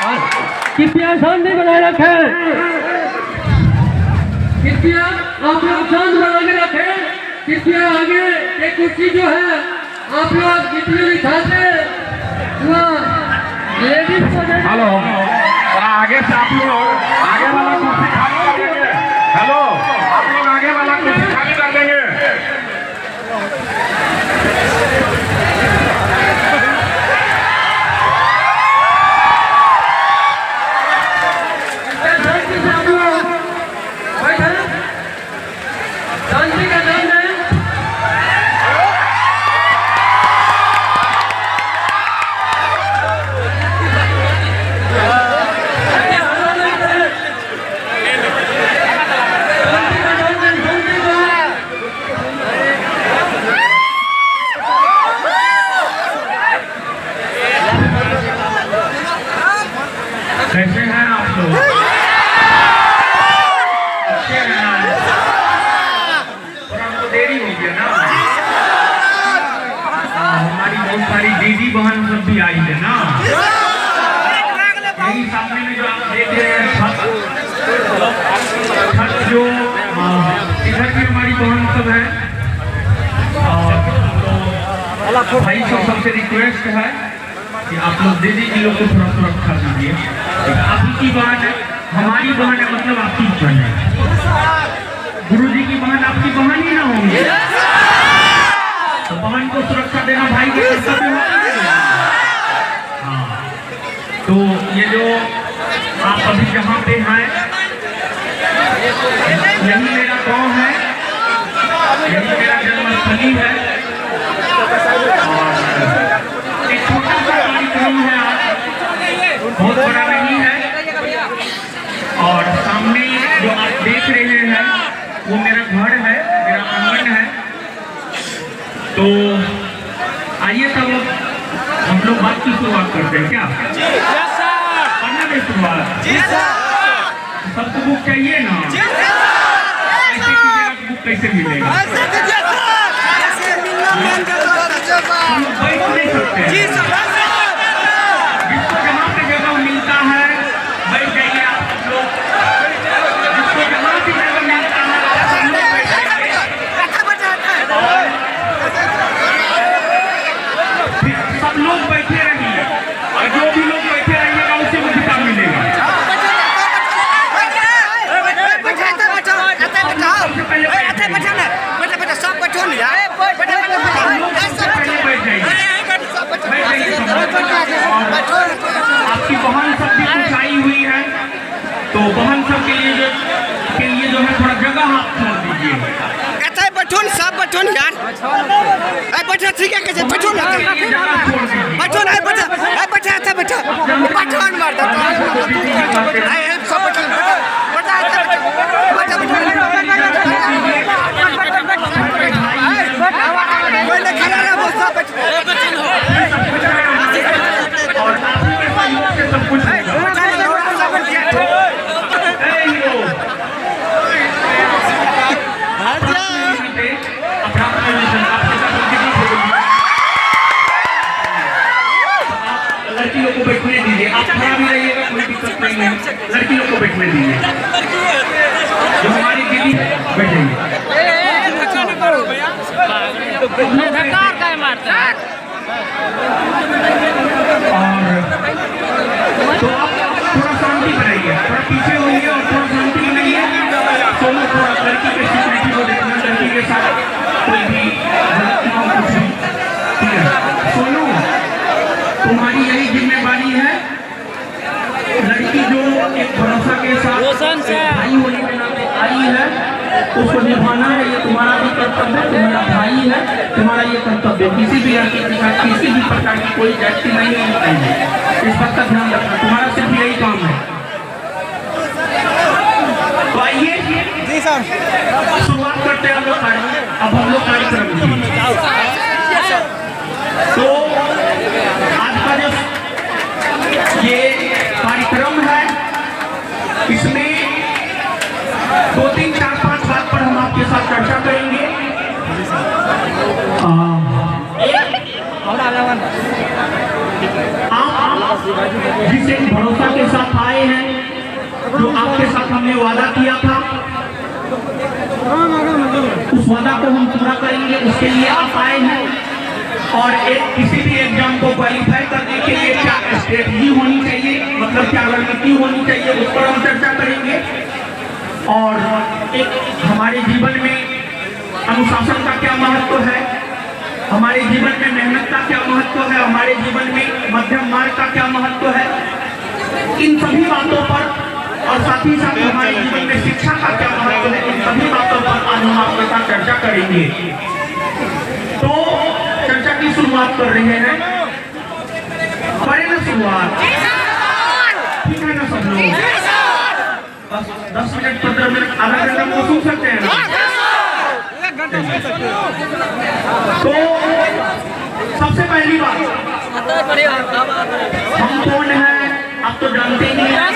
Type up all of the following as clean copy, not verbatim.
कृपया शांति बनाए रखें। कृपया आप लोग शांत बना के रखें। कृपया आगे एक कुर्सी जो है आप लोग जितने भी छात्र लेडीज को हेलो, आगे से आप लोग आगे वाला कुर्सी खाली कर देंगे। हेलो, आप लोग आगे वाला कुर्सी खाली कर देंगे। शांति का नाम है। कैसे हैं आप लोग? अच्छे हैं। थोड़ा तो देरी हो गया ना। हमारी बहुत सारी दीदी बहन सब भी आई है ना। यही सामने में जो आप देख रहे हैं छत जो इधर भी हमारी बहन सब है। और भाई सबसे रिक्वेस्ट है कि आप लोग दीदी जी लोग को थोड़ा सुरक्षा दीजिए। आपकी की बहन है, हमारी बहन है, मतलब आपकी बहन है। गुरु जी की बहन आपकी बहन ही ना होंगी, तो बहन को सुरक्षा देना भाई के कर्तव्य है। हाँ, तो ये जो आप अभी जहाँ पे हैं, यही मेरा गांव है, यही मेरा जन्मस्थली है। और एक छोटा सा कार्यक्रम है आज, बहुत बड़ा नहीं है। और सामने जो आप देख रहे हैं वो मेरा घर है, मेरा आंगन है। तो आइए तब हम लोग बात की शुरुआत करते हैं। क्या करना है शुरुआत? सबको बुक चाहिए ना? ऐसे कीजिएगा, बुक कैसे मिलेगा? हम लोग बैठ नहीं सकते। जिसको जहाँ पे जगह मिलता है बैठ जाइए आप लोग। जिसको जहाँ भी जगह मिलता है सब लोग बैठ जाइए। और सब लोग बैठे रहिए, और जो भी लोग बैठे रहिएगा उसे अधिकार मिलेगा। आपकी बहन सब भी कुछ आई हुई है, तो बहन सब के लिए जो है थोड़ा जगह आप छोड़ दीजिए। बैठोन सब बैठोन यार, बैठो ठीक है, कैसे बैठो ना, बैठो ना, बैठो बैठोन मार दो सब सब कुछ लड़की लोग को बैठने दीजिए। आप खड़ा भी रहिएगा, कोई दिक्कत नहीं है। लड़की लोग को बैठने दीजिए, जो हमारी दीदी बैठेंगे। और तो आप थोड़ा शांति बनाइए, थोड़ा पीछे होइए और थोड़ा शांति बनाइए। तो थोड़ा लड़की के सिक्योरिटी को देखना, लड़की के साथ कोई भी गलत ना हो, कुछ भी ठीक है। सोनू, तुम्हारी यही जिम्मेवारी है। लड़की जो एक भरोसा के साथ भाई होने के नाते आई है, उसको निभाना है। ये तुम्हारा भी कर्तव्य है, तुम्हारा भाई है, तुम्हारा ये कर्तव्य। किसी भी लड़की के साथ किसी भी प्रकार की कोई जाति नहीं होनी चाहिए, इस बात का ध्यान रखना। तुम्हारा सिर्फ यही काम है। तो आइए शुरुआत करते हैं हम लोग। अब हम लोग कार्यक्रम तो आज का जो ये कार्यक्रम है, इसमें 2, 3, 4, 5 बात पर हम आपके साथ चर्चा करेंगे। आप जिस एक भरोसा के के साथ आए हैं, जो आपके साथ हमने वादा किया था, उस वादा को हम पूरा करेंगे। उसके लिए आप आए हैं और किसी भी एग्जाम को क्वालिफाई करने के लिए क्या स्ट्रेटजी होनी चाहिए, मतलब क्या रणनीति होनी चाहिए, उस पर हम चर्चा करेंगे। और एक हमारे जीवन में अनुशासन का क्या महत्व है, हमारे जीवन में मेहनत का क्या महत्व है, हमारे जीवन में मध्यम मार्ग का क्या महत्व है, इन सभी बातों पर, और साथ ही साथ हमारे जीवन में शिक्षा का क्या महत्व है, इन सभी बातों पर आज हम आपके साथ चर्चा करेंगे। तो चर्चा की शुरुआत कर रहे हैं, करें ना शुरुआत? ठीक है ना सब लोग? बस 10 मिनट 15 मिनट आधा घंटा को सुन सकते हैं ना? तो सबसे पहली बात, हम कौन हैं आप तो जानते ही हैं,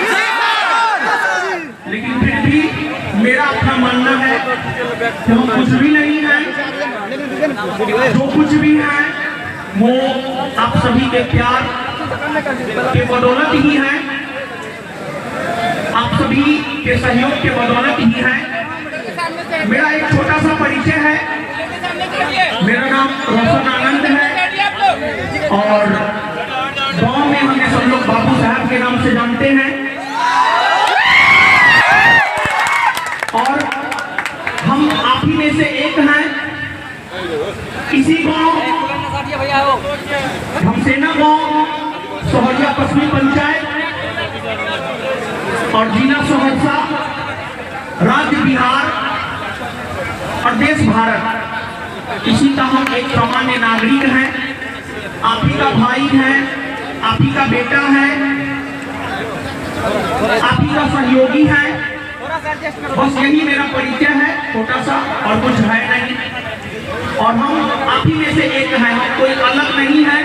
लेकिन फिर भी मेरा अपना मानना है कि हम कुछ भी नहीं हैं, जो कुछ भी हैं वो आप सभी के प्यार के बदौलत ही हैं, आप सभी के सहयोग के बदौलत ही हैं। मेरा एक छोटा सा परिचय है, मेरा नाम रोशन आनंद है और गांव में हमें सब लोग बाबू साहब के नाम से जानते हैं। और हम आप ही में से एक हैं। इसी गांव हमसेना गांव, सोहरिया पश्चिमी पंचायत और जिला सहरसा, राज्य बिहार और देश भारत, इसी का हम एक सामान्य नागरिक हैं। आप ही का भाई है, आप ही का बेटा है, आप ही का सहयोगी है। बस यही मेरा परिचय है, छोटा सा, और कुछ है नहीं। और हम आप ही में से एक हैं, हम कोई अलग नहीं है।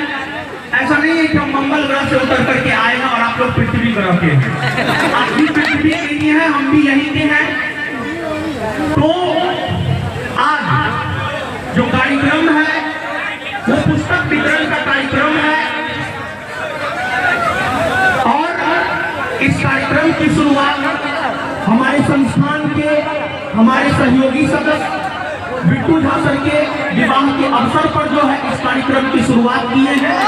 ऐसा नहीं है कि हम मंगल ग्रह से उतर करके आए हैं और आप लोग पृथ्वी ग्रह के हैं। आप भी पृथ्वी के लिए हैं, हम भी यही के हैं। तो आज जो कार्यक्रम है वो पुस्तक वितरण का कार्यक्रम है और इस कार्यक्रम की शुरुआत हमारे संस्थान के हमारे सहयोगी सदस्य बिट्टू झा सर के विवाह के अवसर पर जो है इस कार्यक्रम की शुरुआत किए हैं।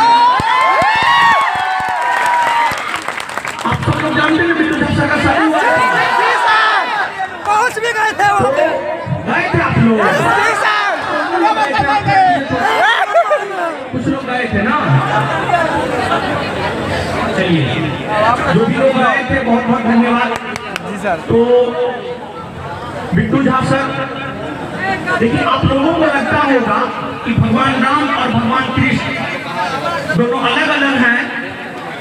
आप सब लोग जानते हैं बिट्टू झा सर का शादी हुआ है, पहुंच भी गए थे वहां पे, गए थे आप लोग, कुछ लोग गए थे ना। चलिए, जो भी लोग गए थे बहुत बहुत धन्यवाद जी सर। तो बिट्टू झा सर, देखिए आप लोगों को लगता होगा कि भगवान राम और भगवान कृष्ण दोनों अलग अलग हैं,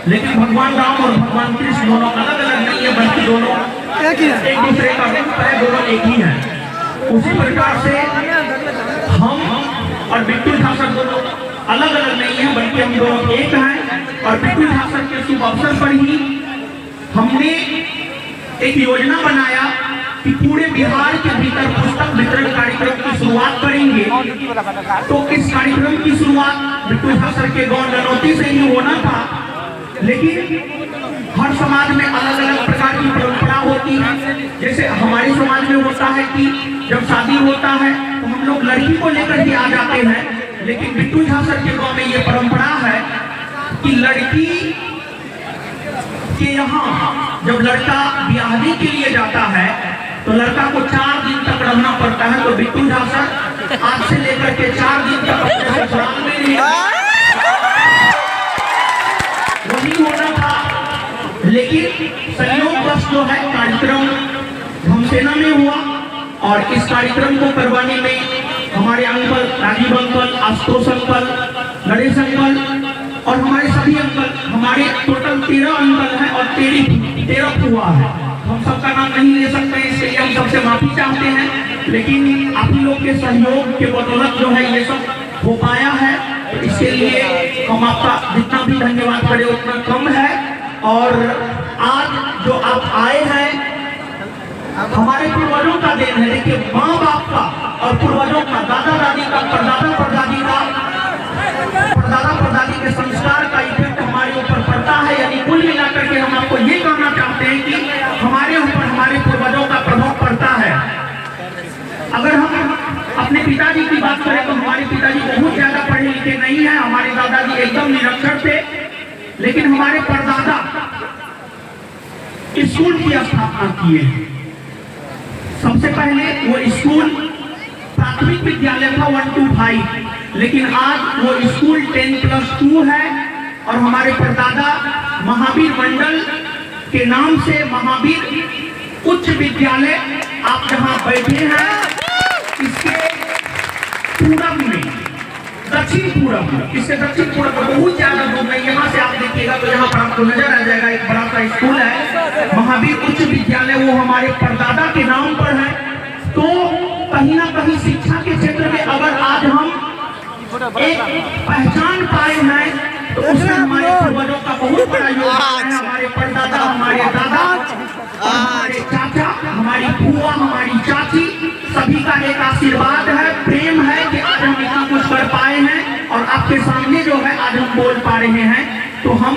लेकिन भगवान राम और भगवान कृष्ण दोनों अलग अलग नहीं है, बल्कि दोनों एक दूसरे का रूप है, दोनों एक ही हैं। उसी प्रकार से हम और बिट्टू झा सर दोनों अलग अलग नहीं है, बल्कि हम दोनों एक हैं। और बिट्टू झा सर के शुभ अवसर पर ही हमने एक योजना बनाया कि पूरे बिहार के भीतर पुस्तक वितरण कार्यक्रम की शुरुआत करेंगे। तो इस कार्यक्रम की शुरुआत बिट्टू झा सर के गांव ननौती से ही होना था, लेकिन हर समाज में अलग अलग प्रकार की परंपरा होती है। जैसे हमारे समाज में होता है कि जब शादी होता है तो हम लोग लड़की को लेकर के आ जाते हैं, लेकिन बिट्टू झा सर के गांव में ये परंपरा है कि लड़की के यहाँ जब लड़का ब्याहने के लिए जाता है तो लड़का को 4 दिन तक रहना पड़ता है। तो बिट्टू झा सर आज से लेकर के 4 दिन तक अपने ससुराल में नहीं, वही होना था। लेकिन संयोगवश जो है कार्यक्रम हमसेना में हुआ और इस कार्यक्रम को करवाने में हमारे uncle Rajiv uncle, Ashutosh uncle, Ganesh uncle और हमारे सभी अंकल, हमारे टोटल 13 अंकल हैं और 13 फुआ है। हम सबका नाम नहीं ले सकते, इसके लिए हम सबसे माफी चाहते हैं, लेकिन आप लोग के सहयोग के बदौलत जो है ये सब हो पाया है। तो इसके लिए हम आपका जितना भी धन्यवाद करें उतना कम है। और आज जो आप आए हैं हमारे पूर्वजों का देन है। देखिए, माँ बाप का और पूर्वजों का, दादा दादी का, परदादा परदादी का, परदादा परदादी के संस्कार का इफेक्ट हमारे ऊपर पड़ता है। यानी कुल मिलाकर के हम आपको ये लेकिन हमारे परदादा स्कूल की स्थापना किए। सबसे पहले वो स्कूल प्राथमिक विद्यालय था 1 to 5, लेकिन आज वो स्कूल 10+2 है और हमारे परदादा महावीर मंडल के नाम से महावीर उच्च विद्यालय आप जहां बैठे हैं इसके पूरब में, दक्षिण पूरब में, इसके दक्षिण पूरब में बहुत ज्यादा दूर नहीं, यहाँ से आप देखिएगा तो यहाँ पर आपको नजर आ जाएगा एक बड़ा सा स्कूल है महावीर उच्च विद्यालय, वो हमारे परदादा के नाम पर है। तो कहीं ना कहीं शिक्षा के क्षेत्र में अगर आज हम एक पहचान पाए हैं तो उसमें हमारे पूर्वजों का बहुत बड़ा योगदान है। हमारे परदादा, हमारे दादा, हमारे चाचा, हमारी बुआ, हमारी चाची, सभी का एक आशीर्वाद है, प्रेम है कि आज हम इतना कुछ कर पाए हैं और आपके सामने जो है आज हम बोल पा रहे हैं। तो हम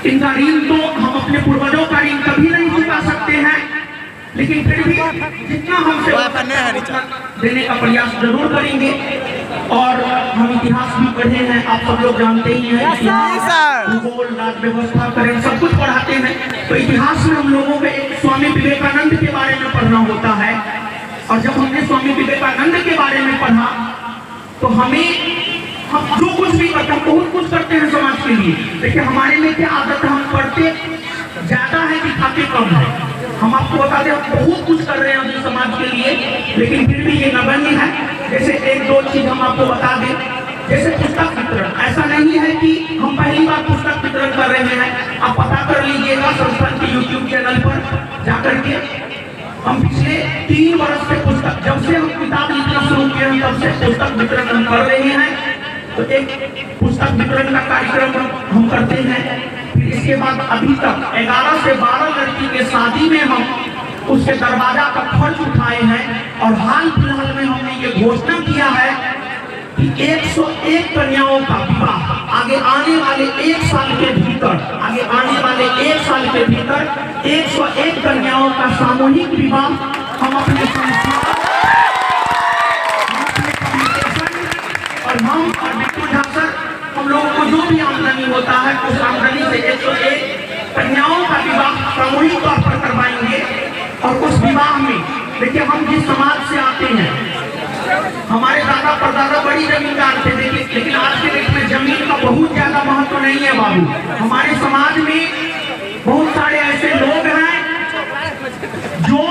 इनका ऋण तो हम अपने पूर्वजों का ऋण कभी नहीं चुका सकते हैं, लेकिन फिर भी जितना हमसे देने का प्रयास जरूर करेंगे। और हम इतिहास भी पढ़े हैं, आप सब लोग जानते ही हैं, भूगोल, राज व्यवस्था करें सब कुछ पढ़ाते हैं। तो इतिहास में हम लोगों को एक स्वामी विवेकानंद के बारे में पढ़ना होता है, और जब हमने स्वामी विवेकानंद के बारे में पढ़ा तो हम जो कुछ भी करते हैं, बहुत कुछ करते हैं समाज के लिए, लेकिन हमारे में क्या आदत है, हम पढ़ते ज्यादा है कि खाते कम है। हम आपको बता दें हम बहुत कुछ कर रहे हैं अपने समाज के लिए, लेकिन फिर भी ये नगण्य है। जैसे 1-2 चीज हम आपको बता दें, जैसे पुस्तक वितरण, ऐसा नहीं है कि हम पहली बार पुस्तक वितरण कर रहे हैं। आप पता कर लीजिएगा संस्थान के YouTube चैनल पर जाकर के, हम पिछले 3 वर्ष से पुस्तक, जब से हम किताब लिखना शुरू किए हैं तब से पुस्तक वितरण हम कर रहे हैं। तो एक पुस्तक वितरण का कार्यक्रम हम करते हैं। फिर इसके बाद अभी तक 11 से 12 लड़की के शादी में हम उसके दरवाजा का खर्च उठाए हैं, और हाल फिलहाल में हमने ये घोषणा किया है कि 101 कन्याओं का विवाह आगे आने वाले 1 साल के भीतर, 101 कन्याओं का सामूहिक विवाह हम अपने संस्थान और हम और बिट्टू झा सर, हम लोगों को जो भी आमदनी होता है उस आमदनी से 101 कन्याओं का विवाह सामूहिक तौर पर करवाएंगे। और उस विवाह में देखिए हम जिस समाज से आते हैं, हमारे दादा परदादा बड़ी जमींदार थे, देखिए, लेकिन आज के डेट में जमीन का बहुत ज्यादा महत्व नहीं है बाबू। हमारे समाज में बहुत सारे ऐसे लोग हैं जो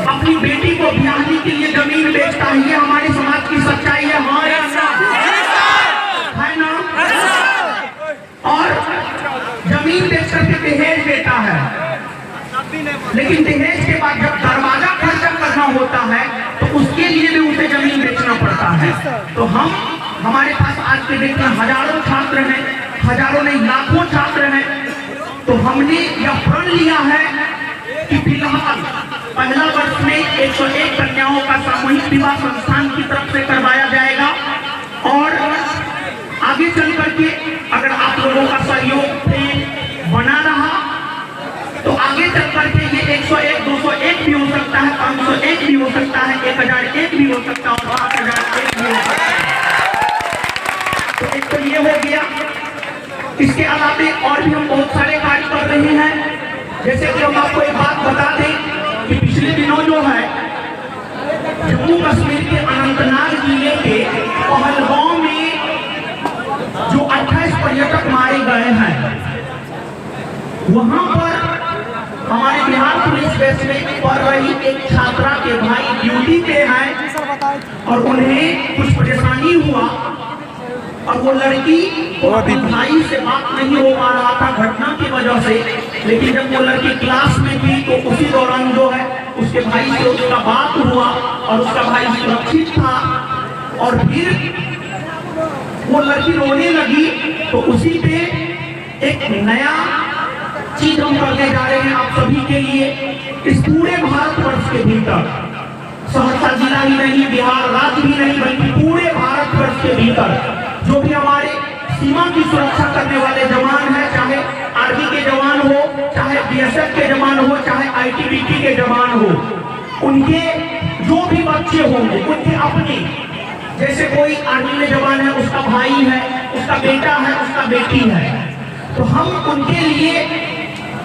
अपनी बेटी को ब्याहने के लिए जमीन बेचता है। ये हमारे समाज की सच्चाई है, हाँ या ना? है ना? और जमीन बेच करके दहेज देता है, लेकिन दहेज के बाद जब दरवाजा खर्चा करना होता है तो उसके लिए भी उसे जमीन बेचना पड़ता है। तो हमारे पास आज के डेट में हजारों छात्र हैं, हजारों नहीं लाखों छात्र हैं। तो हमने यह प्रण लिया है कि फिलहाल पहला वर्ष में 101 कन्याओं का सामूहिक विवाह संस्थान की तरफ से करवाया जाएगा, और आगे चल करके अगर आप लोगों का सहयोग बना रहा तो आगे चल करके ये 101, 201 भी हो सकता है, 501 भी हो सकता है, 1001 भी हो सकता है, और 5001 भी हो सकता है। तो एक तो ये हो गया। इसके अलावा और भी हम बहुत सारे कार्य कर रहे हैं। जैसे कि हम आपको एक बात बता दें कि पिछले दिनों जो है जम्मू कश्मीर के अनंतनाग जिले के पहलगांव में जो 28 पर्यटक मारे गए हैं, वहां पर हमारे बिहार पुलिस बेस में पढ़ रही एक छात्रा के भाई ड्यूटी पे हैं और उन्हें कुछ परेशानी हुआ, और वो लड़की अपने भाई से बात नहीं हो पा रहा था घटना की वजह से। लेकिन जब वो लड़की क्लास में थी तो उसी दौरान जो है उसके भाई से उसका बात हुआ और उसका भाई सुरक्षित था, और फिर वो लड़की रोने लगी। तो उसी पे एक नया चीज हम करने जा रहे हैं आप सभी के लिए। इस पूरे भारतवर्ष के भीतर, सहरसा जिला ही नहीं, बिहार राज्य भी नहीं, बल्कि पूरे भारतवर्ष के भीतर जो भी हमारे सीमा की सुरक्षा करने वाले जवान हैं, चाहे आर्मी के जवान हो, चाहे बीएसएफ के जवान हो, चाहे आईटीबीपी के जवान हो, उनके जो भी बच्चे होंगे, उनके अपने, जैसे कोई आर्मी में जवान है उसका भाई है, उसका बेटा है, उसका बेटी है, तो हम उनके लिए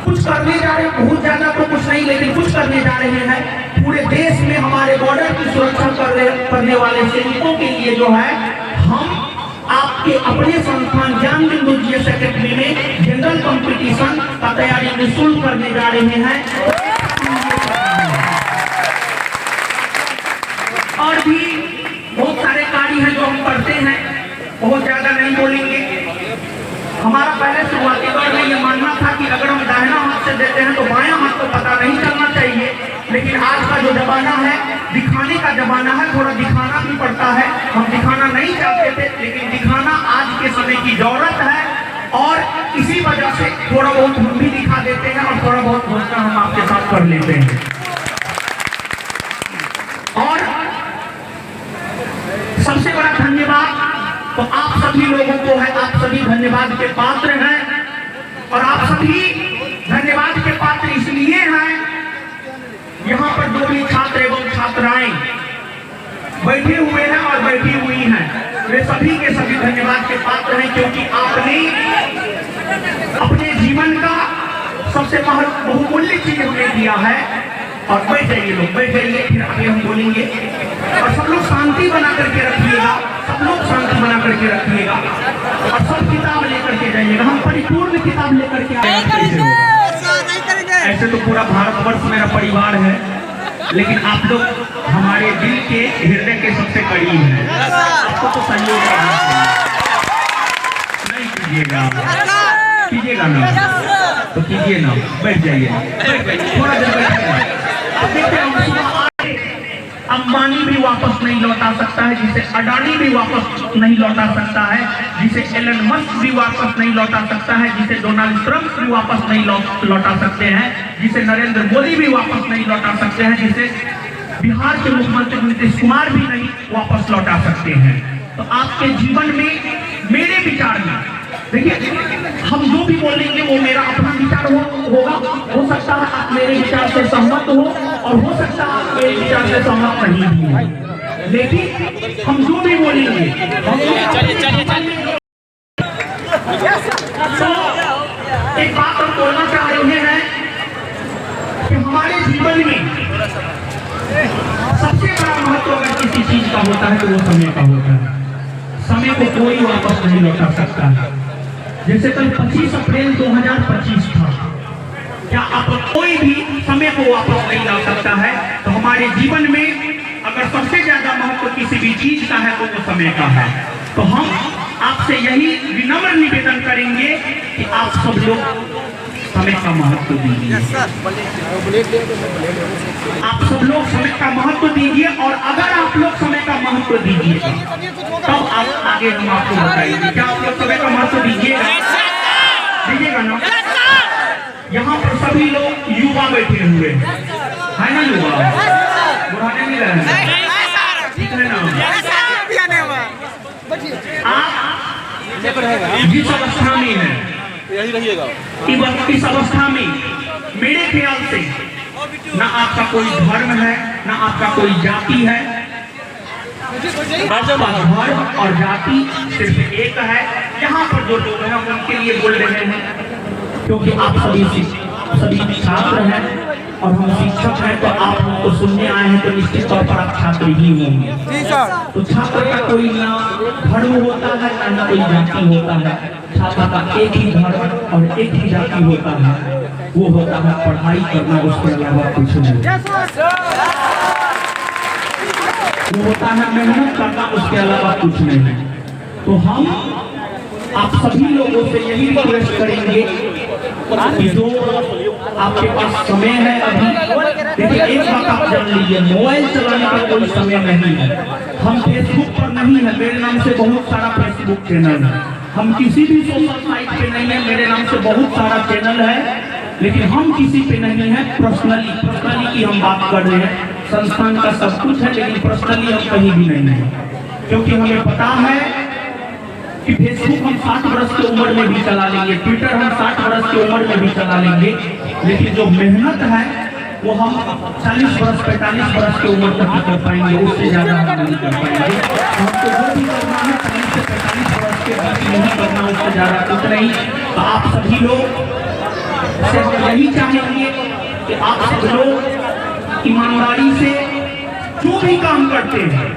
कुछ करने जा रहे हैं। बहुत ज्यादा तो कुछ नहीं, लेकिन कुछ करने जा रहे हैं। पूरे देश में हमारे बॉर्डर की सुरक्षा करने वाले सैनिकों के लिए जो है, हम आपके अपने संस्थान ज्ञान बिंदु जीएस अकेडमी में जनरल कंपटीशन का तैयारी निःशुल्क करने जा रहे हैं। और भी बहुत सारे कार्य हैं जो हम करते हैं, बहुत ज्यादा नहीं बोलेंगे। हमारा पहले शुरुआती दौर में ये मानना था कि अगर हम दाहिना हाथ से देते हैं तो बायां हाथ को पता नहीं चलना चाहिए, लेकिन आज का जो जमाना है दिखाने का जमाना है, थोड़ा दिखाना भी पड़ता है। हम दिखाना नहीं चाहते थे, लेकिन दिखाना आज के समय की जरूरत है, और इसी वजह से थोड़ा बहुत हम भी दिखा देते हैं और थोड़ा बहुत घोषणा हम आपके साथ कर लेते हैं। और सबसे बड़ा धन्यवाद तो आप सभी लोगों को है, आप सभी धन्यवाद के पात्र हैं, और आप सभी धन्यवाद के पात्र इसलिए हैं, यहाँ पर जो भी छात्र एवं छात्राएं बैठे हुए हैं और बैठी हुई हैं, वे सभी के सभी धन्यवाद के पात्र हैं, क्योंकि आपने अपने जीवन का सबसे बहुमूल्य चीज हमें दिया है। और बैठ जाइए लोग, बैठ जाइए, फिर आगे हम बोलेंगे। और सब लोग शांति बना करके रखिएगा, सब लोग शांति बना करके रखिएगा, और सब किताब लेकर के जाइएगा। हम परिपूर्ण किताब लेकर के आएंगे। ऐसे तो पूरा भारतवर्ष मेरा परिवार है, लेकिन आप लोग हमारे दिल के हृदय के सबसे करीब हैं। आपको तो सहयोग करना नहीं कीजिएगा ना, तो कीजिए ना, बैठ जाइए, थोड़ा देर बैठिए। अंबानी भी वापस नहीं लौटा सकता है, जिसे अडानी भी वापस नहीं लौटा सकता है, जिसे एलन मस्क भी वापस नहीं लौटा सकता है, जिसे डोनाल्ड ट्रंप भी वापस नहीं लौटा सकते हैं, जिसे नरेंद्र मोदी भी वापस नहीं लौटा सकते हैं, जिसे बिहार के मुख्यमंत्री नीतीश कुमार भी नहीं वापस लौटा सकते हैं। तो आपके जीवन में, मेरे विचार में, देखिए हम जो भी बोलेंगे वो मेरा अपना विचार होगा। हो सकता है आप मेरे विचार से सहमत हो, और हो सकता है आप मेरे विचार से सहमत नहीं भी हो, लेकिन हम जो भी बोलेंगे तो एक बात हम बोलना चाह रहे हैं कि हमारे जीवन में सबसे बड़ा महत्व अगर किसी चीज का होता है तो वो समय का होता है। समय को कोई वापस नहीं लौटा सकता है। जैसे कल 25 अप्रैल 2025 था, क्या आप कोई भी समय को वापस नहीं ला सकता है। तो हमारे जीवन में अगर सबसे ज्यादा महत्व किसी भी चीज का है तो वो समय का है। तो हम आपसे यही विनम्र निवेदन करेंगे कि आप सब लोग समय का महत्व दीजिए, आप सब लोग समय का महत्व दीजिए। और अगर आप लोग समय का महत्व दीजिएगा तब आप आगे हम आपको बताएंगे। क्या आप लोग समय का महत्व दीजिएगा ना? यहाँ पर सभी लोग युवा बैठे हुए है ना, युवा बुढ़ाने नहीं रहे हैं, ठीक है ना? आप जिस अवस्था में है, यही रहिएगा। इस अवस्था में मेरे ख्याल से ना आपका कोई धर्म है, ना आपका कोई जाति है। धर्म और जाति सिर्फ एक है। यहाँ पर जो लोग हैं उनके लिए बोल रहे हैं, क्योंकि आप सभी छात्र हैं और हम शिक्षक हैं, तो आप हमको सुनने आए हैं, तो निश्चित तौर पर आप छात्र ही होंगे। तो छात्र का कोई ना धर्म होता है, ना कोई जाति होता है। छात्र का एक ही धर्म और एक ही जाति होता है, वो होता है पढ़ाई करना, उसके अलावा कुछ नहीं। वो होता है मेहनत करना, उसके अलावा कुछ नहीं। तो हम आप सभी लोगों से यही रिक्वेस्ट करेंगे कि जो आपके पास समय है अभी, देखिए एक बात आप जान लीजिए, मोबाइल चलाने का कोई समय नहीं है। हम फेसबुक पर नहीं है, मेरे नाम से बहुत सारा फेसबुक चैनल है। हम किसी भी सोशल साइट पे नहीं है, मेरे नाम से बहुत सारा चैनल है, लेकिन हम किसी पे नहीं है। पर्सनली की हम बात कर रहे हैं। संस्थान का सब कुछ है, लेकिन पर्सनली हम कहीं भी नहीं है, क्योंकि हमें पता है कि फेसबुक हम 60 वर्ष की उम्र में भी चला लेंगे, ट्विटर हम 60 वर्ष की उम्र में भी चला लेंगे, लेकिन जो मेहनत है वो हम 40 वर्ष 45 वर्ष की उम्र तक कर पाएंगे, उससे ज्यादा हम नहीं कर पाएंगे। हमको जो भी करना है 40 से 45 वर्ष उसके बीच नहीं करना, उससे ज्यादा कुछ नहीं। तो आप सभी लोग से हम यही चाहेंगे कि आप सब लोग ईमानदारी से जो भी काम करते हैं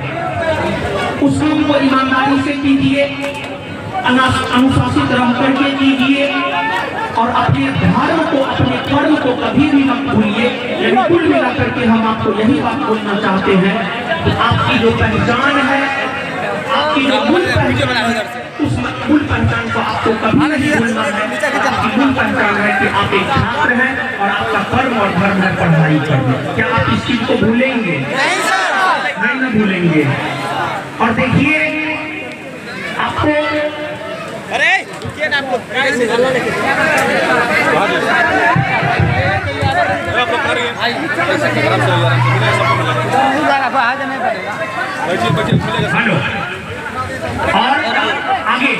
उस काम को ईमानदारी से कीजिए, अनुशासित रह करके कीजिए और अपने धर्म को, अपने कर्म को कभी भी मत भूलिए। यानी कुल मिलाकर के हम आपको यही बात बोलना चाहते हैं कि आपकी जो पहचान है, आपकी जो मूल पहचान है, उस मूल पहचान को आपको कभी नहीं भूलना है। आपकी मूल पहचान है कि आप एक छात्र हैं और आपका कर्म और धर्म है पढ़ाई करना। क्या आप इस चीज को भूलेंगे? नहीं ना भूलेंगे। और देखिए आपको हेलो, और आगे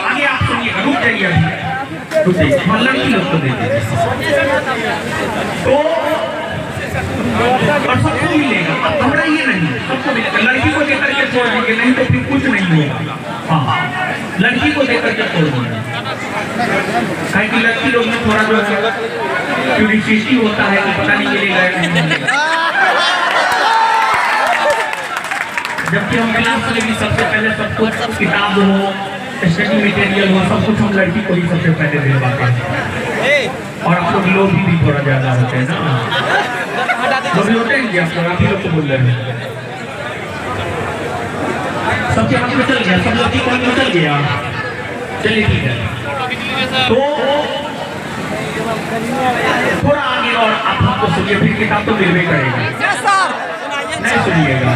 आगे आप सुनिएगा, रुक जाइए अभी, रुक जाइए, हम लड़की लोग को देते हैं तो और सबको मिलेगा, हमारा ये नहीं, सबको मिलेगा। लड़की को देकर के छोड़ देंगे, नहीं तो फिर कुछ नहीं होगा। हाँ, लड़की को देकर के छोड़ देंगे, कहीं की लड़की लोग में थोड़ा जो है क्यूरियोसिटी होता है कि पता नहीं मिलेगा। जबकि हम क्लास में भी सबसे पहले सब कुछ किताब हो, स्टडी मटेरियल हो, सब कुछ हम लड़की को ही सबसे पहले दिलवाते हैं। और आप लोग भी थोड़ा ज्यादा होते हैं ना, लोग होते हैं, आप ही लोग को बोल रहे हैं। सबके हाथ में चल गया, सब लोग की कौन में चल गया। चलिए ठीक है, तो थोड़ा आगे और आप हमको सुनिए, फिर किताब तो मिलवे करेगा। नहीं सुनिएगा,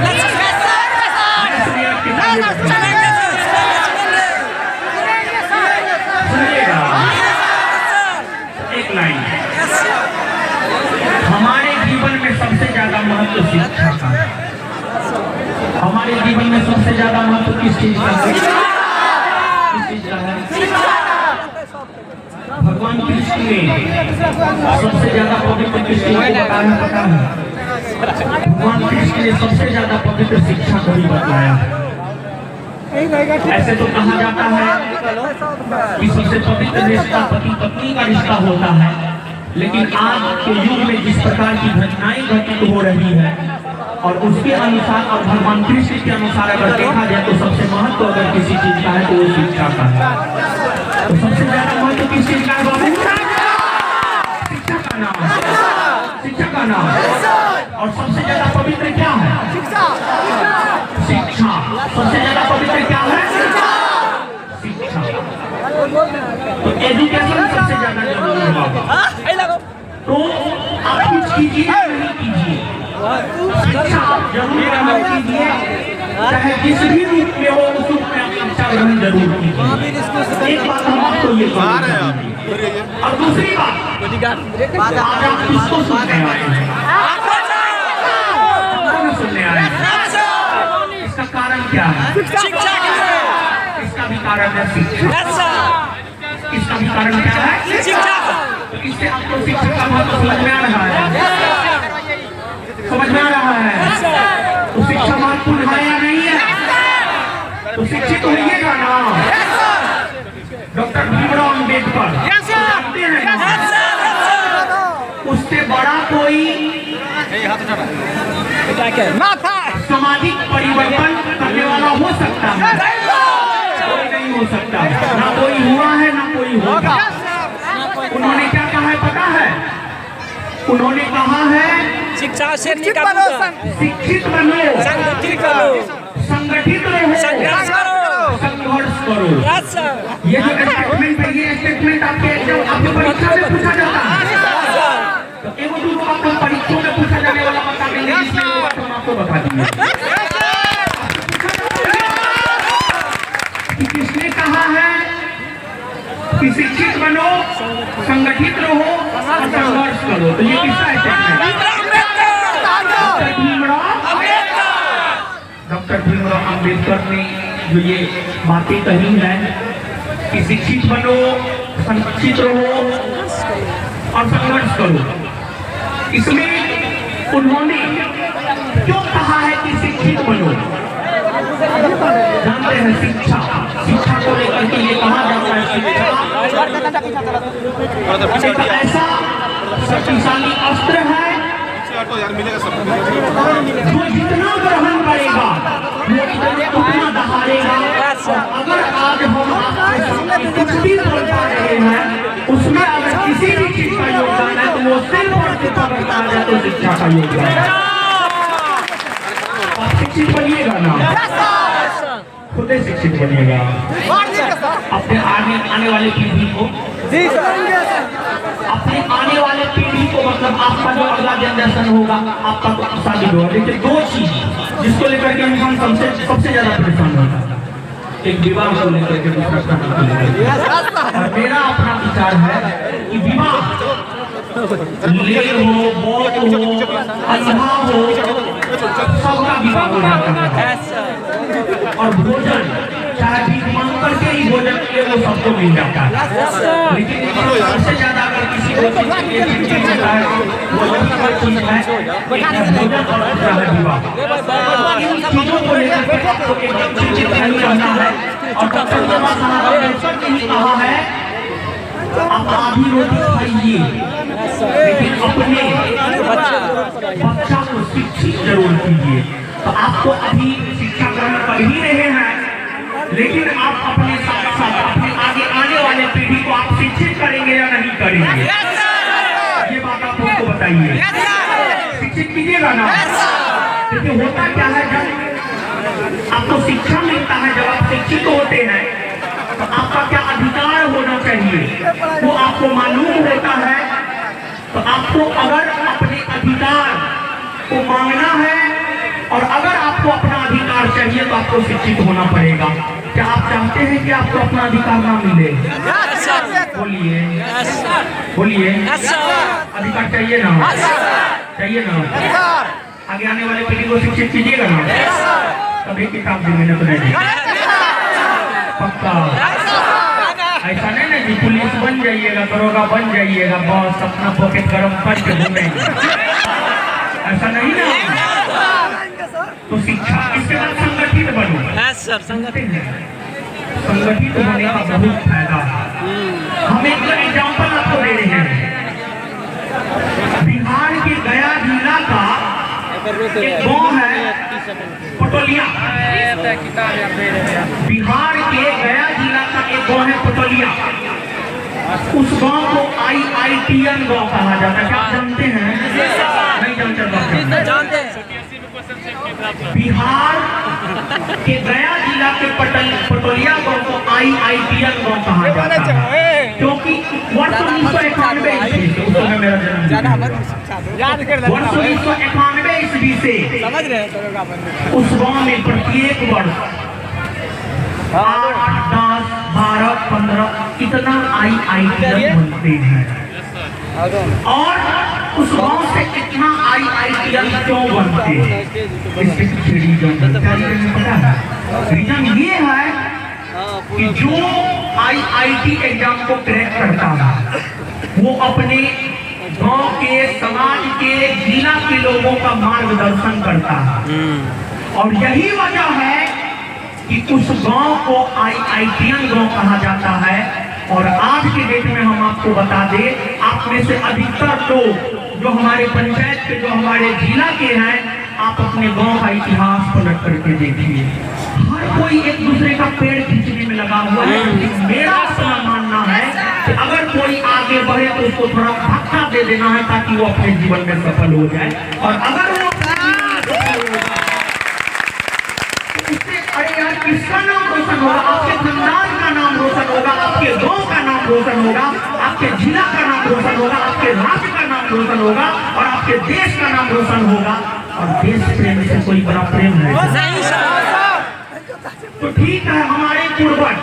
सुनिएगा एक लाइन। हमारे जीवन में सबसे ज्यादा महत्व शिक्षा का है। हमारे जीवन में सबसे ज्यादा महत्व किस चीज का है? भगवान कृष्ण ने सबसे ज्यादा पवित्र किस चीज को बताया पता है? भगवान कृष्ण ने सबसे ज्यादा पवित्र शिक्षा को ही बताया। ऐसे तो कहा जाता है कि सबसे पवित्र रिश्ता पति पत्नी का रिश्ता होता है, लेकिन आज के युग में जिस प्रकार की घटनाएं घटित हो रही है और उसके अनुसार और भगवान कृष्ण के अनुसार अगर देखा जाए तो सबसे महत्व अगर किसी चीज का है तो वो शिक्षा का है। तो सबसे ज्यादा महत्व किस चीज का है? शिक्षा का नाम, शिक्षा का नाम। और सबसे ज्यादा पवित्र क्या है? शिक्षा। सबसे ज्यादा पवित्र क्या है? शिक्षा। तो एजुकेशन सबसे ज्यादा जरूरी है। तो आप कुछ कीजिए नहीं कीजिए, शिक्षा जरूर ग्रहण कीजिए, चाहे किसी भी रूप में हो उस रूप में आप शिक्षा ग्रहण जरूर कीजिए। एक बात हम आपको ये और दूसरी बात, आज आप किसको सुनने आए हैं? सुनने आए हैं। इसका कारण क्या है? इसका भी कारण है शिक्षा। इसका भी कारण क्या है? इससे आपको शिक्षा का महत्व समझ में आ रहा है? समझ में आ रहा है? तो शिक्षा महत्वपूर्ण है या नहीं है? तो शिक्षित होइएगा ना। डॉक्टर भीमराव अम्बेडकर जानते हैं, उससे बड़ा कोई सामाजिक परिवर्तन करने वाला हो सकता है? कोई नहीं हो सकता, ना कोई हुआ है ना कोई होगा। उन्होंने क्या कहा है पता है? उन्होंने कहा है शिक्षा से निकालो, शिक्षित बनो, संगठित करो, संगठित रहो, संघर्ष करो, संघर्ष करो। ये जो स्टेटमेंट है, ये स्टेटमेंट आपके परीक्षा में पूछा जाता है। तो एगो दूसरा आपको परीक्षा में पूछा जाने वाला बता देंगे, इसलिए वो बात हम आपको बता देंगे कि किसने कहा है कि शिक्षित बनो, संगठित रहो और संघर्ष करो। तो ये किसका स्टेटमेंट? डॉक्टर भीमराव अम्बेडकर ने जो ये बातें कही है कि शिक्षित बनो, संगठित रहो और संघर्ष करो, इसमें उन्होंने क्यों कहा है कि शिक्षित बनो? जानते हैं शिक्षा, शिक्षा को लेकर के ये कहा जाता है शिक्षा एक ऐसा शक्तिशाली अस्त्र है जो जितना ग्रहण करेगा वो उतना दहाड़ेगा। अगर आज हम आपके सामने कुछ भी बोल पा रहे हैं उसमें अगर किसी भी चीज का योगदान है तो वो सिर्फ और सिर्फ अगर कहा जाए तो शिक्षा का योगदान है। आप शिक्षित बनिएगा ना, खुद ही शिक्षित बनिएगा, अपने आने वाले पीढ़ी को, अपने आने वाले पीढ़ी को, मतलब आपका जो अगला जनरेशन होगा आपका तो शादी होगा। लेकिन दो चीज जिसको लेकर के इंसान सबसे ज्यादा परेशान होता है, एक विवाह को लेकर के, दूसरा शादी को लेकर के। और मेरा अपना विचार है कि विवाह लेट हो, बहुत हो, अंधा हो, सबका विवाह हो जाता है। और भोजन चाहे भीख मांग करके ही भोजन के वो सबको मिल जाता है। लेकिन सबसे ज्यादा अगर किसी को चीज होता है भोजन की चीज है, भोजन और दूसरा है विवाह। इन चीजों को लेकर के आपको एकदम चिंतित नहीं रहना है। और डॉक्टर बाबा साहब ने नहीं कहा है आप आधी रोटी खाइए लेकिन अपने बच्चा को शिक्षित जरूर कीजिए। तो आपको अभी शिक्षा ग्रहण कर ही रहे हैं लेकिन आप अपने साथ साथ अपने आगे आने वाले पीढ़ी को आप शिक्षित करेंगे या नहीं करेंगे, ये बात आप हमको बताइए। शिक्षित कीजिएगा ना। क्योंकि होता क्या है, जब आपको शिक्षा मिलता है, जब आप शिक्षित होते हैं तो आपका क्या अधिकार होना चाहिए वो आपको मालूम होता है। तो आपको अगर अपने अधिकार को मांगना है और अगर आपको अपना अधिकार चाहिए तो आपको शिक्षित होना पड़ेगा। क्या आप चाहते हैं कि आपको अपना अधिकार ना मिले? बोलिए बोलिए, अधिकार चाहिए ना, चाहिए ना। आगे आने वाले पीढ़ी को शिक्षित कीजिएगा ना, तभी किताब दी मेहनत नहीं पक्का। ऐसा नहीं ना कि पुलिस बन जाइएगा, दरोगा बन जाइएगा, बस अपना पॉकेट गरम करके घूमेंगे, ऐसा नहीं ना। तो शिक्षा, इसके बाद संगठित बनो। संगठित होने का बहुत फायदा है। हम एक एग्जाम्पल आपको दे रहे हैं। बिहार के गया जिला का एक गाँव है पटोलिया। बिहार के गया जिला का एक गाँव है पटोलिया। उस गांव को IITN गांव कहा जाता है। क्या आप जानते हैं? नहीं जानते। बिहार के गया जिला के पटोलिया गांव को IITN गांव कहा जाता है क्योंकि वर्ष 1991 ईस्वी से, उस समय मेरा जन्म, वर्ष 1991 ईस्वी से उस गांव में प्रत्येक वर्ष 8, 10, 12, 15 इतना IITN बनते हैं। और उस गांव से इतना IITN क्यों बनते हैं, इसके पीछे रीजन पता है? रीजन ये है कि जो IIT एग्जाम को क्रैक करता है वो अपने गांव के, समाज के, जिला के लोगों का मार्गदर्शन करता है। और यही वजह है कि उस गांव को IITN गांव कहा जाता है। और आज के डेट में हम आपको बता दें, आप में से अधिकतर लोग जो हमारे पंचायत के, जो हमारे जिला के हैं, आप अपने गांव का इतिहास पलट करके देखिए। हर कोई एक दूसरे का पेड़ खींचने में लगा हुआ है। मेरा अपना मानना है कि अगर कोई आगे बढ़े तो उसको थोड़ा धक्का दे देना है ताकि वो अपने जीवन में सफल हो जाए। और अगर वो अरे यार, किसका नाम रोशन होगा? आपके खानदान का नाम रोशन होगा, आपके गांव का नाम रोशन होगा, आपके जिला का नाम रोशन होगा, आपके राज्य का नाम रोशन होगा और आपके देश का नाम रोशन होगा। और देश प्रेम से कोई बड़ा प्रेम है। तो ठीक है, हमारे पूर्वज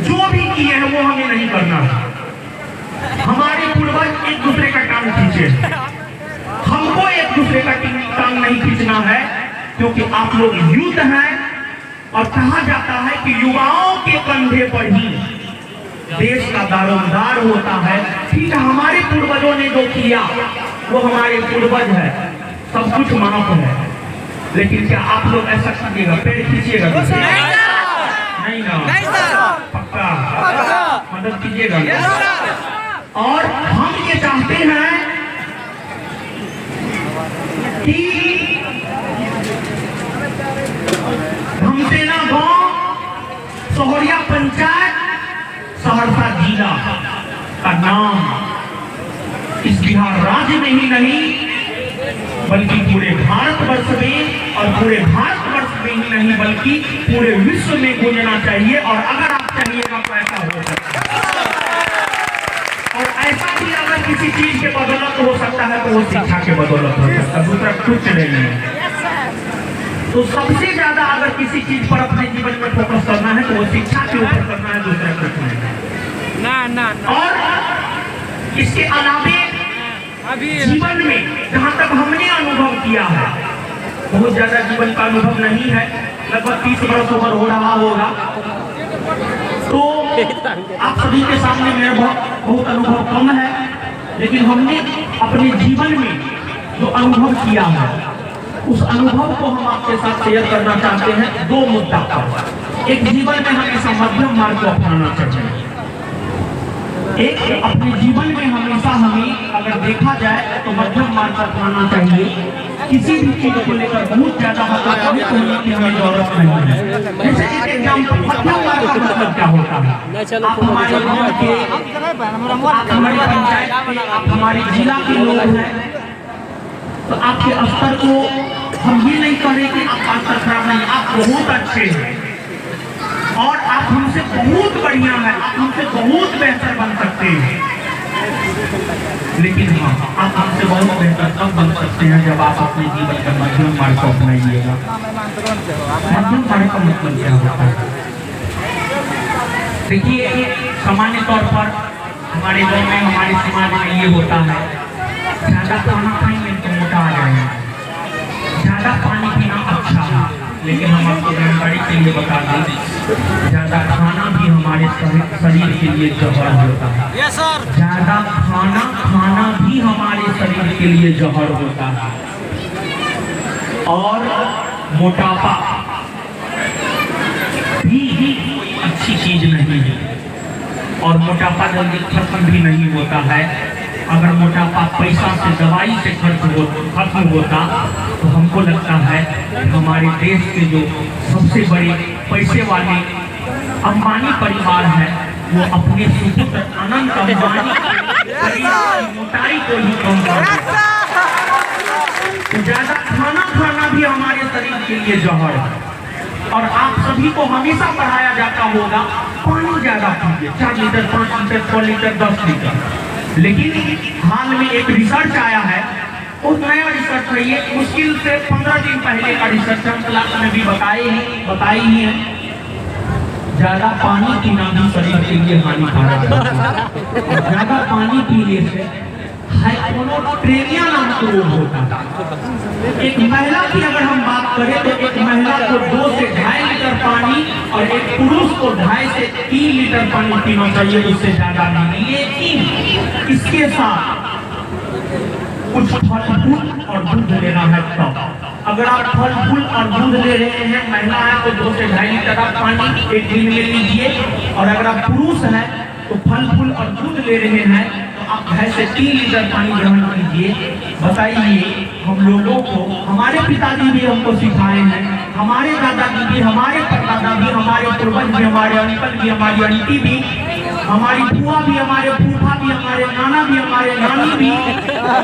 जो भी किए हैं वो हमें नहीं करना। हमारे पूर्वज एक दूसरे का टांग खींचे, हमको एक दूसरे का टांग नहीं खींचना है। क्योंकि आप लोग यूथ हैं और कहा जाता है कि युवाओं के कंधे पर ही देश का दारोमदार होता है। ठीक है, हमारे पूर्वजों ने जो किया वो हमारे पूर्वज है, सब कुछ माफ है। लेकिन क्या आप लोग ऐसा कीजिएगा, पेड़ खींचिएगा? नहीं ना? पक्का मदद कीजिएगा। और हम ये चाहते हैं कि धमसेना गांव, सोहरिया पंचायत, सहरसा जिला का नाम इस बिहार राज्य में ही नहीं बल्कि पूरे भारतवर्ष में, और पूरे भारतवर्ष में ही नहीं बल्कि पूरे विश्व में गूंजना चाहिए। और अगर आप चाहिएगा तो ऐसा हो सकता है। और ऐसा भी अगर किसी चीज के बदौलत हो सकता है तो वो शिक्षा के बदौलत हो सकता है, दूसरा कुछ नहीं है। तो सबसे ज्यादा अगर किसी चीज पर अपने जीवन में फोकस करना है तो वो शिक्षा के ऊपर करना है, दूसरा कुछ नहीं है। और इसके अलावे जीवन में जहाँ तक हमने अनुभव किया है, बहुत ज्यादा जीवन का अनुभव नहीं है, लगभग 30 वर्ष उम्र हो रहा होगा, तो आप सभी के सामने मेरा बहुत अनुभव कम है। लेकिन हमने अपने जीवन में जो अनुभव किया है उस अनुभव को हम आपके साथ शेयर करना चाहते हैं। 2 मुद्दा पर। एक, जीवन में हमेशा मध्यम मार्ग को अपनाना चाहिए। एक, अपने जीवन में हमेशा हमें अगर देखा जाए तो मध्यम मार्ग अपनाना चाहिए। किसी भी चीज को लेकर बहुत ज्यादा हताशा की हमें जरूरत नहीं है। जैसे एक एग्जाम्पल, मध्यम मार्ग का मतलब क्या होता है? आप हमारे गांव के, हमारी पंचायत के, आप हमारे जिला के लोग हैं, तो आपके स्तर को हम ये नहीं कह रहे कि आपका स्तर खराब नहीं, आप बहुत अच्छे हैं और आप हमसे बहुत बढ़िया है, आप हमसे बहुत बेहतर बन सकते हैं। लेकिन हाँ, आप हमसे बहुत बेहतर तब बन सकते हैं जब आप अपने जीवन का मध्यम मार्ग को अपनाइएगा। मध्यम मार्ग का मतलब क्या होता है? देखिए, सामान्य तौर पर हमारे गांव में, हमारे समाज में ये होता है, ज्यादा खाना खाएंगे तो मोटा आ जाएगा, ज्यादा पानी पीना अच्छा है। लेकिन हम आपको जानकारी के लिए बता दें, ज्यादा खाना भी हमारे शरीर के लिए जहर होता है। ज्यादा खाना भी हमारे शरीर के लिए जहर होता है। और मोटापा भी अच्छी चीज नहीं है, और मोटापा जल्दी खत्म भी नहीं होता है। अगर मोटापा पैसा से, दवाई से खत्म होता तो हमको लगता है हमारे देश के जो सबसे बड़े पैसे वाले अंबानी परिवार है वो अपने सुपुत्र अनंत अंबानी की मोटाई को ही कम कर देता। तो ज्यादा खाना भी हमारे शरीर के लिए जहर है। और आप सभी को हमेशा पढ़ाया जाता होगा पानी ज्यादा पीजिए, 4 लीटर, 5 लीटर, 6 लीटर, 10 लीटर। लेकिन हाल में एक रिसर्च आया है, बहुत नया रिसर्च है ये, मुश्किल से 15 दिन पहले का रिसर्च, हम क्लास में भी बताई ही है। ज्यादा पानी पीना भी शरीर के लिए हानिकारक है। ज्यादा पानी पीने से हाइपोनेट्रेमिया नाम का रोग होता है। एक महिला की अगर हम बात करें तो एक महिला को 2 से 2.5 लीटर पानी और एक पुरुष को 2.5 से 3 लीटर पानी पीना चाहिए, उससे ज्यादा नहीं। लेकिन इसके साथ कुछ फल फूल और दूध लेना है। तब अगर आप फल फूल और दूध ले रहे हैं, महिला है तो 2 से 2.5 लीटर आप पानी एक दिन में लीजिए, और अगर आप पुरुष हैं तो फल फूल और दूध ले रहे हैं तो आप 2.5 से 3 लीटर पानी ग्रहण कीजिए। बताइए, हम लोगों को हमारे पिताजी भी हमको सिखाए हैं, हमारे दादाजी भी, हमारे परदादा भी, हमारे पूर्वज भी, हमारे अंकल भी, हमारी आंटी भी, हमारी बुआ भी, हमारे फूफा भी, हमारे नाना भी, हमारे नानी भी,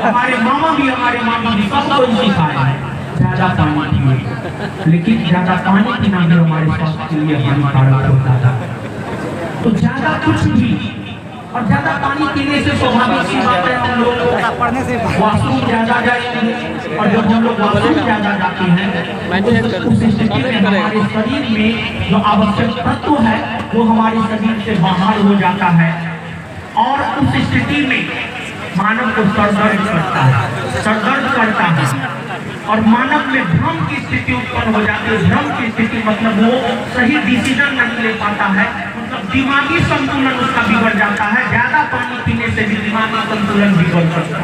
हमारे मामा भी, हमारे मामी भी, सबको सिखाया है ज्यादा पानी पिए। लेकिन ज्यादा पानी पीना भी हमारे स्वास्थ्य के लिए हानिकारक होता है। तो ज्यादा कुछ भी और ज्यादा पानी पीने से स्वाभाविक सी बात है हम लोग वॉशरूम ज्यादा जाएंगे, और जब हम लोग वॉशरूम ज्यादा जाते हैं उस स्थिति में हमारे शरीर में जो आवश्यक तत्व है वो हमारे शरीर से बाहर हो जाता है, और उस स्थिति में मानव को सरदर्द करता है और मानव में भ्रम की स्थिति उत्पन्न हो जाती है। भ्रम की स्थिति मतलब वो सही डिसीजन नहीं ले पाता है, मतलब दिमागी संतुलन उसका बिगड़ जाता है। ज्यादा पानी पीने से भी दिमागी संतुलन बिगड़ सकता है।